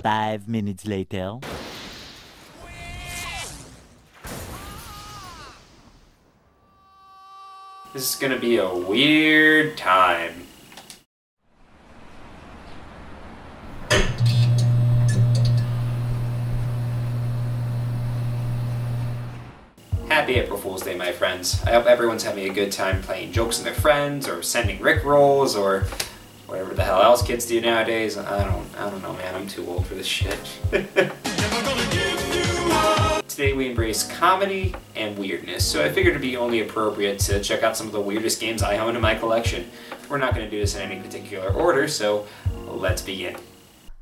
5 minutes later. This is gonna be a weird time. Happy April Fool's Day, my friends. I hope everyone's having a good time playing jokes on their friends, or sending Rickrolls, or whatever the hell else kids do nowadays. I don't know, man. I'm too old for this shit. Today we embrace comedy and weirdness, so I figured it'd be only appropriate to check out some of the weirdest games I own in my collection. We're not going to do this in any particular order, so let's begin.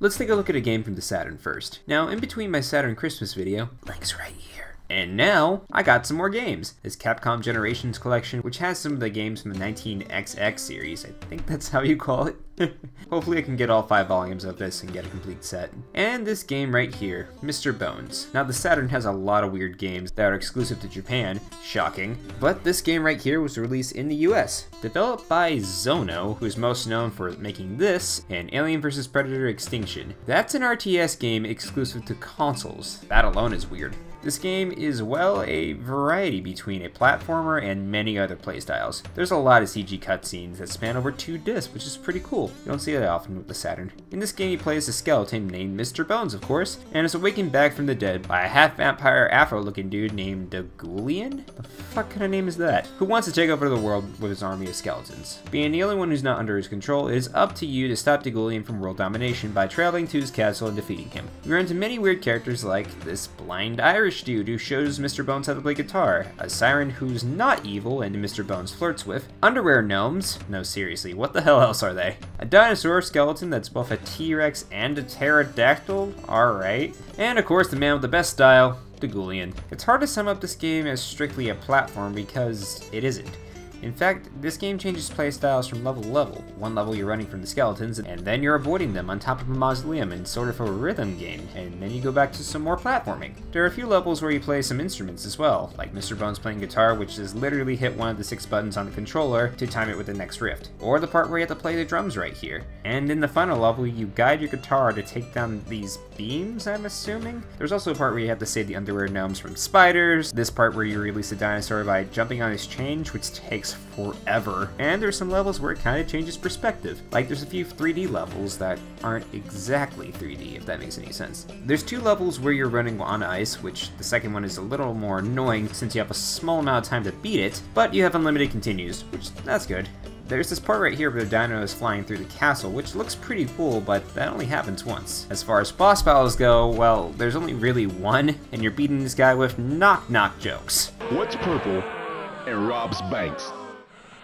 Let's take a look at a game from the Saturn first. Now, in between my Saturn Christmas video, link's right here. And now, I got some more games. This Capcom Generations collection, which has some of the games from the 19XX series. I think that's how you call it. Hopefully I can get all 5 volumes of this and get a complete set. And this game right here, Mr. Bones. Now the Saturn has a lot of weird games that are exclusive to Japan, shocking, but this game right here was released in the US. Developed by Zono, who is most known for making this, and Alien vs. Predator Extinction. That's an RTS game exclusive to consoles. That alone is weird. This game is, well, a variety between a platformer and many other playstyles. There's a lot of CG cutscenes that span over 2 discs, which is pretty cool. You don't see that often with the Saturn. In this game, you play as a skeleton named Mr. Bones, of course, and is awakened back from the dead by a half-vampire afro-looking dude named Dagulian? The fuck kind of name is that? Who wants to take over the world with his army of skeletons. Being the only one who's not under his control, it is up to you to stop Dagulian from world domination by traveling to his castle and defeating him. You run into many weird characters like this blind Irish dude who shows Mr. Bones how to play guitar, a siren who's not evil and Mr. Bones flirts with, underwear gnomes, no seriously, what the hell else are they? A dinosaur skeleton that's both a T-Rex and a pterodactyl, alright, and of course the man with the best style, Dagulian. It's hard to sum up this game as strictly a platform because it isn't. In fact, this game changes playstyles from level to level. One level you're running from the skeletons, and then you're avoiding them on top of a mausoleum in sort of a rhythm game, and then you go back to some more platforming. There are a few levels where you play some instruments as well, like Mr. Bones playing guitar, which is literally hit one of the 6 buttons on the controller to time it with the next riff, or the part where you have to play the drums right here. And in the final level, you guide your guitar to take down these beams, I'm assuming? There's also a part where you have to save the underwear gnomes from spiders, this part where you release the dinosaur by jumping on his chain, which takes forever. And there's some levels where it kind of changes perspective. Like there's a few 3D levels that aren't exactly 3D, if that makes any sense. There's 2 levels where you're running on ice, which the second one is a little more annoying since you have a small amount of time to beat it, but you have unlimited continues, which that's good. There's this part right here where the dino is flying through the castle, which looks pretty cool, but that only happens once. As far as boss battles go, well, there's only really one, and you're beating this guy with knock-knock jokes. What's purple and robs banks?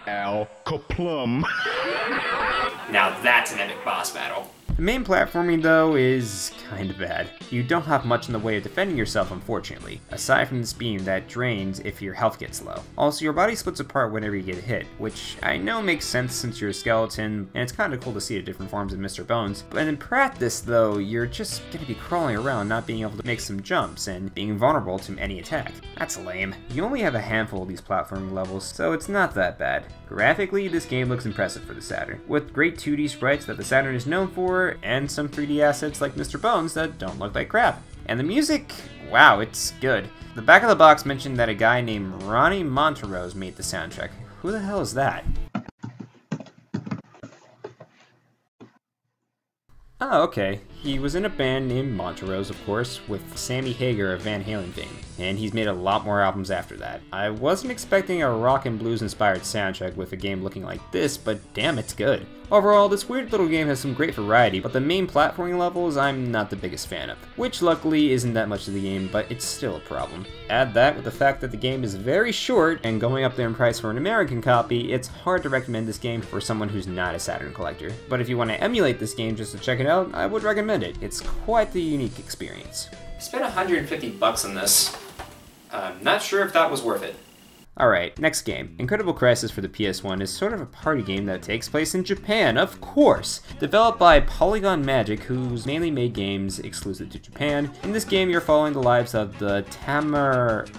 Al Kaplum. Now that's an epic boss battle. The main platforming, though, is kinda bad. You don't have much in the way of defending yourself, unfortunately, aside from this beam that drains if your health gets low. Also, your body splits apart whenever you get hit, which I know makes sense since you're a skeleton, and it's kinda cool to see the different forms of Mr. Bones, but in practice, though, you're just gonna be crawling around not being able to make some jumps, and being vulnerable to any attack. That's lame. You only have a handful of these platforming levels, so it's not that bad. Graphically, this game looks impressive for the Saturn, with great 2D sprites that the Saturn is known for, and some 3D assets like Mr. Bones that don't look like crap. And the music, wow, it's good. The back of the box mentioned that a guy named Ronnie Montrose made the soundtrack. Who the hell is that? Oh, okay. He was in a band named Montrose, of course, with Sammy Hagar of Van Halen fame, and he's made a lot more albums after that. I wasn't expecting a rock and blues inspired soundtrack with a game looking like this, but damn, it's good. Overall, this weird little game has some great variety, but the main platforming levels I'm not the biggest fan of, which luckily isn't that much of the game, but it's still a problem. Add that with the fact that the game is very short and going up there in price for an American copy, it's hard to recommend this game for someone who's not a Saturn collector. But if you want to emulate this game just to check it out, I would recommend it. It's quite the unique experience. I spent $150 on this. I'm not sure if that was worth it. Alright, next game. Incredible Crisis for the PS1 is sort of a party game that takes place in Japan, of course! Developed by Polygon Magic, who's mainly made games exclusive to Japan. In this game, you're following the lives of the Tantamasu,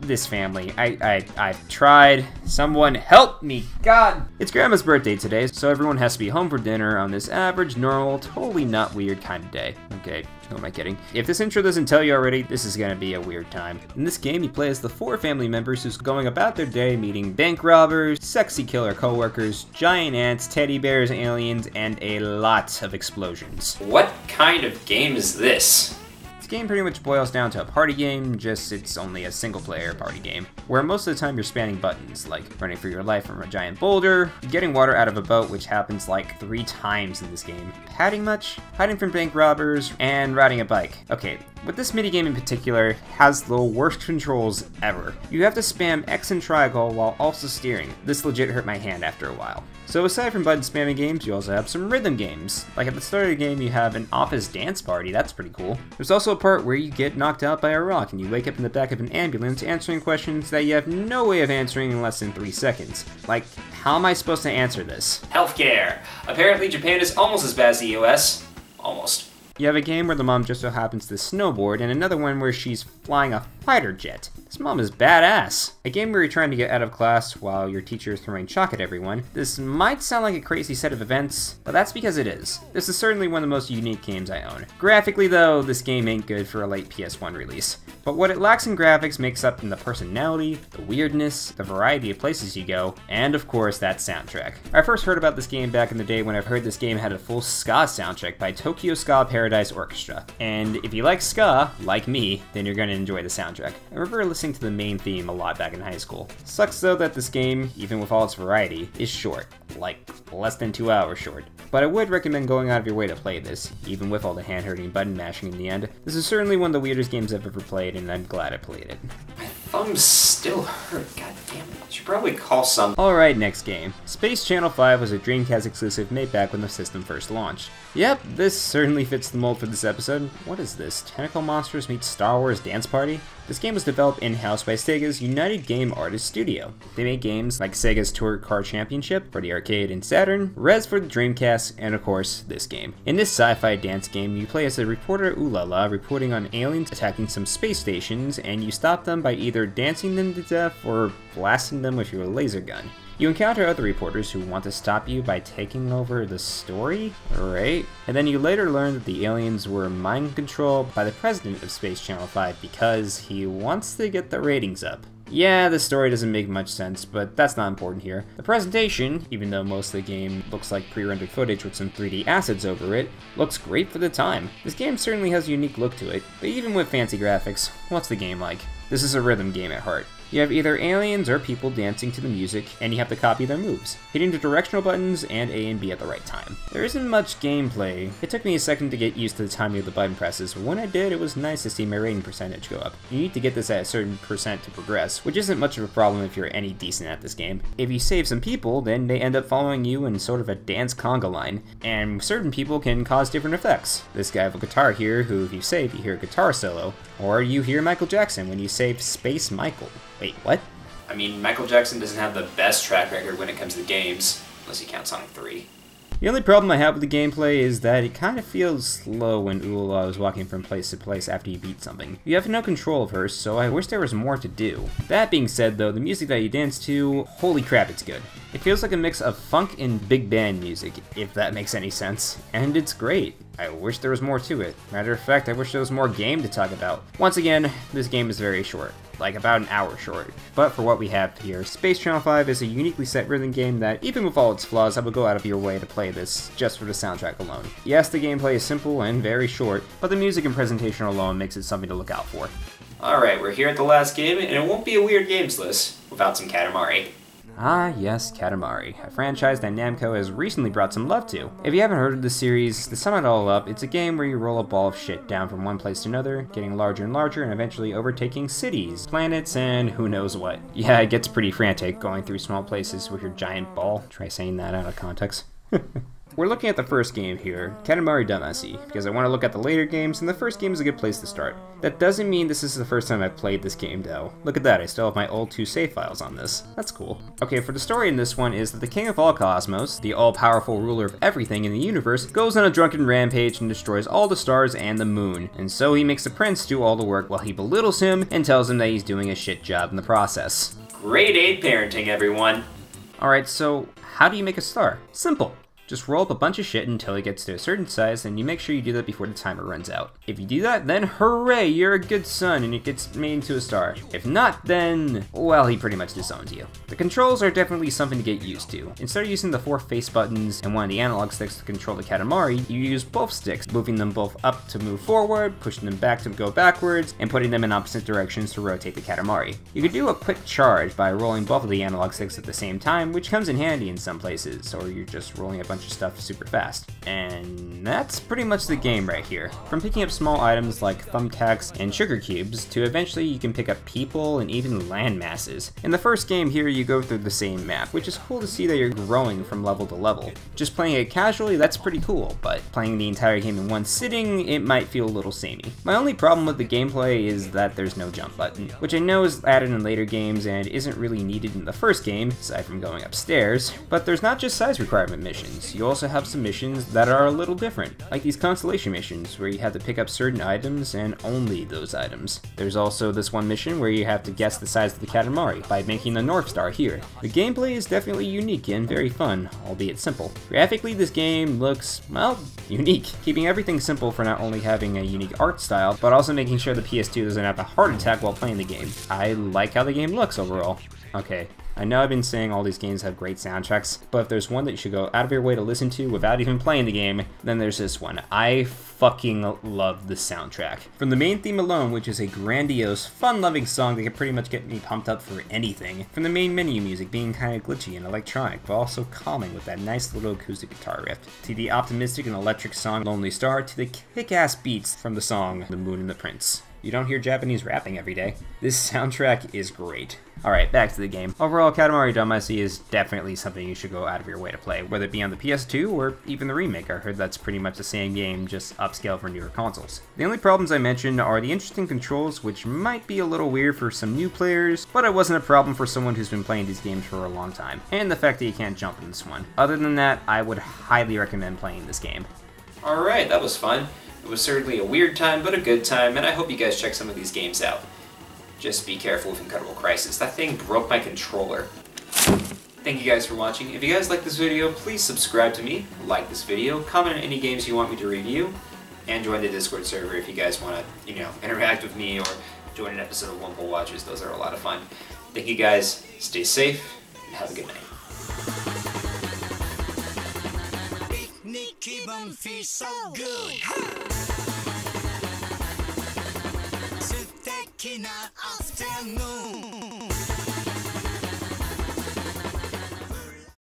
this family. I've tried. Someone help me, God! It's Grandma's birthday today, so everyone has to be home for dinner on this average, normal, totally not weird kind of day. Okay, who am I kidding? If this intro doesn't tell you already, this is gonna be a weird time. In this game, you play as the 4 family members who's going about their day meeting bank robbers, sexy killer coworkers, giant ants, teddy bears, aliens, and a lot of explosions. What kind of game is this? This game pretty much boils down to a party game, just it's only a single player party game, where most of the time you're spamming buttons, like running for your life from a giant boulder, getting water out of a boat, which happens like 3 times in this game, padding much, hiding from bank robbers, and riding a bike. Okay, but this minigame in particular has the worst controls ever. You have to spam X and triangle while also steering. This legit hurt my hand after a while. So aside from button spamming games, you also have some rhythm games. Like at the start of the game, you have an office dance party, that's pretty cool. There's also a part where you get knocked out by a rock and you wake up in the back of an ambulance answering questions that you have no way of answering in less than 3 seconds. Like, how am I supposed to answer this? Healthcare. Apparently Japan is almost as bad as the US. Almost. You have a game where the mom just so happens to snowboard, and another one where she's flying a fighter jet. This mom is badass. A game where you're trying to get out of class while your teacher is throwing chalk at everyone. This might sound like a crazy set of events, but that's because it is. This is certainly one of the most unique games I own. Graphically though, this game ain't good for a late PS1 release. But what it lacks in graphics makes up in the personality, the weirdness, the variety of places you go, and of course that soundtrack. I first heard about this game back in the day when I've heard this game had a full ska soundtrack by Tokyo Ska Paradise Orchestra. And if you like ska, like me, then you're gonna enjoy the soundtrack. I remember listening to the main theme a lot back in high school. Sucks though that this game, even with all its variety, is short. Like, less than 2 hours short. But I would recommend going out of your way to play this, even with all the hand-hurting and button mashing in the end. This is certainly one of the weirdest games I've ever played, and I'm glad I played it. My thumbs still hurt, god damn it. I should probably call some. Alright, next game. Space Channel 5 was a Dreamcast exclusive made back when the system first launched. Yep, this certainly fits the mold for this episode. What is this? Tentacle Monsters meets Star Wars Dance Party? This game was developed in-house by Sega's United Game Artists Studio. They made games like Sega's Tour Car Championship for the arcade and Saturn, Rez for the Dreamcast, and of course, this game. In this sci-fi dance game, you play as a reporter Ulala reporting on aliens attacking some space stations, and you stop them by either dancing them to death or blasting them with your laser gun. You encounter other reporters who want to stop you by taking over the story, right? And then you later learn that the aliens were mind controlled by the president of Space Channel 5 because he wants to get the ratings up. Yeah, the story doesn't make much sense, but that's not important here. The presentation, even though most of the game looks like pre-rendered footage with some 3D assets over it, looks great for the time. This game certainly has a unique look to it, but even with fancy graphics, what's the game like? This is a rhythm game at heart. You have either aliens or people dancing to the music, and you have to copy their moves, hitting the directional buttons and A and B at the right time. There isn't much gameplay. It took me a second to get used to the timing of the button presses, but when I did, it was nice to see my rating percentage go up. You need to get this at a certain percent to progress, which isn't much of a problem if you're any decent at this game. If you save some people, then they end up following you in sort of a dance conga line, and certain people can cause different effects. This guy with a guitar here, who if you save, you hear a guitar solo, or you hear Michael Jackson when you save Space Michael. Wait, what? I mean, Michael Jackson doesn't have the best track record when it comes to games, unless you count Sonic 3. The only problem I have with the gameplay is that it kind of feels slow when Ulala is walking from place to place after you beat something. You have no control of her, so I wish there was more to do. That being said though, the music that you dance to, holy crap, it's good. It feels like a mix of funk and big band music, if that makes any sense. And it's great. I wish there was more to it. Matter of fact, I wish there was more game to talk about. Once again, this game is very short. Like about an hour short. But for what we have here, Space Channel 5 is a uniquely set rhythm game that, even with all its flaws, I would go out of your way to play this just for the soundtrack alone. Yes, the gameplay is simple and very short, but the music and presentation alone makes it something to look out for. Alright, we're here at the last game, and it won't be a weird games list without some Katamari. Ah yes, Katamari, a franchise that Namco has recently brought some love to. If you haven't heard of this series, to sum it all up, it's a game where you roll a ball of shit down from one place to another, getting larger and larger and eventually overtaking cities, planets, and who knows what. Yeah, it gets pretty frantic going through small places with your giant ball. Try saying that out of context. We're looking at the first game here, Katamari Damacy, because I want to look at the later games, and the first game is a good place to start. That doesn't mean this is the first time I've played this game though. Look at that, I still have my old 2 save files on this. That's cool. Okay, for the story in this one is that the king of all cosmos, the all-powerful ruler of everything in the universe, goes on a drunken rampage and destroys all the stars and the moon. And so he makes the prince do all the work while he belittles him and tells him that he's doing a shit job in the process. Grade 8 parenting, everyone. Alright, so how do you make a star? Simple. Just roll up a bunch of shit until it gets to a certain size, and you make sure you do that before the timer runs out. If you do that, then hooray, you're a good son and it gets made into a star. If not, then, well, he pretty much disowns you. The controls are definitely something to get used to. Instead of using the 4 face buttons and one of the analog sticks to control the Katamari, you use both sticks, moving them both up to move forward, pushing them back to go backwards, and putting them in opposite directions to rotate the Katamari. You can do a quick charge by rolling both of the analog sticks at the same time, which comes in handy in some places, or you're just rolling a bunch of stuff super fast. And that's pretty much the game right here. From picking up small items like thumbtacks and sugar cubes, to eventually you can pick up people and even land masses. In the first game here, you go through the same map, which is cool to see that you're growing from level to level. Just playing it casually, that's pretty cool, but playing the entire game in one sitting, it might feel a little samey. My only problem with the gameplay is that there's no jump button, which I know is added in later games and isn't really needed in the first game, aside from going upstairs. But there's not just size requirement missions, you also have some missions that are a little different, like these constellation missions where you have to pick up certain items and only those items. There's also this one mission where you have to guess the size of the Katamari by making the North Star here. The gameplay is definitely unique and very fun, albeit simple. Graphically, this game looks, well, unique, keeping everything simple for not only having a unique art style, but also making sure the PS2 doesn't have a heart attack while playing the game. I like how the game looks overall. Okay, I know I've been saying all these games have great soundtracks, but if there's one that you should go out of your way to listen to without even playing the game, then there's this one. I fucking love the soundtrack. From the main theme alone, which is a grandiose, fun-loving song that can pretty much get me pumped up for anything, from the main menu music being kind of glitchy and electronic, but also calming with that nice little acoustic guitar riff, to the optimistic and electric song Lonely Star, to the kick-ass beats from the song The Moon and the Prince. You don't hear Japanese rapping every day. This soundtrack is great. Alright, back to the game. Overall, Katamari Damacy is definitely something you should go out of your way to play, whether it be on the PS2 or even the remake. I heard that's pretty much the same game, just upscale for newer consoles. The only problems I mentioned are the interesting controls, which might be a little weird for some new players, but it wasn't a problem for someone who's been playing these games for a long time, and the fact that you can't jump in this one. Other than that, I would highly recommend playing this game. Alright, that was fun. It was certainly a weird time, but a good time, and I hope you guys check some of these games out. Just be careful with Incredible Crisis. That thing broke my controller. Thank you guys for watching. If you guys like this video, please subscribe to me, like this video, comment on any games you want me to review, and join the Discord server if you guys want to, interact with me or join an episode of Wumbo Watches. Those are a lot of fun. Thank you guys. Stay safe, and have a good night. Feels so good. 素敵なアフタヌーン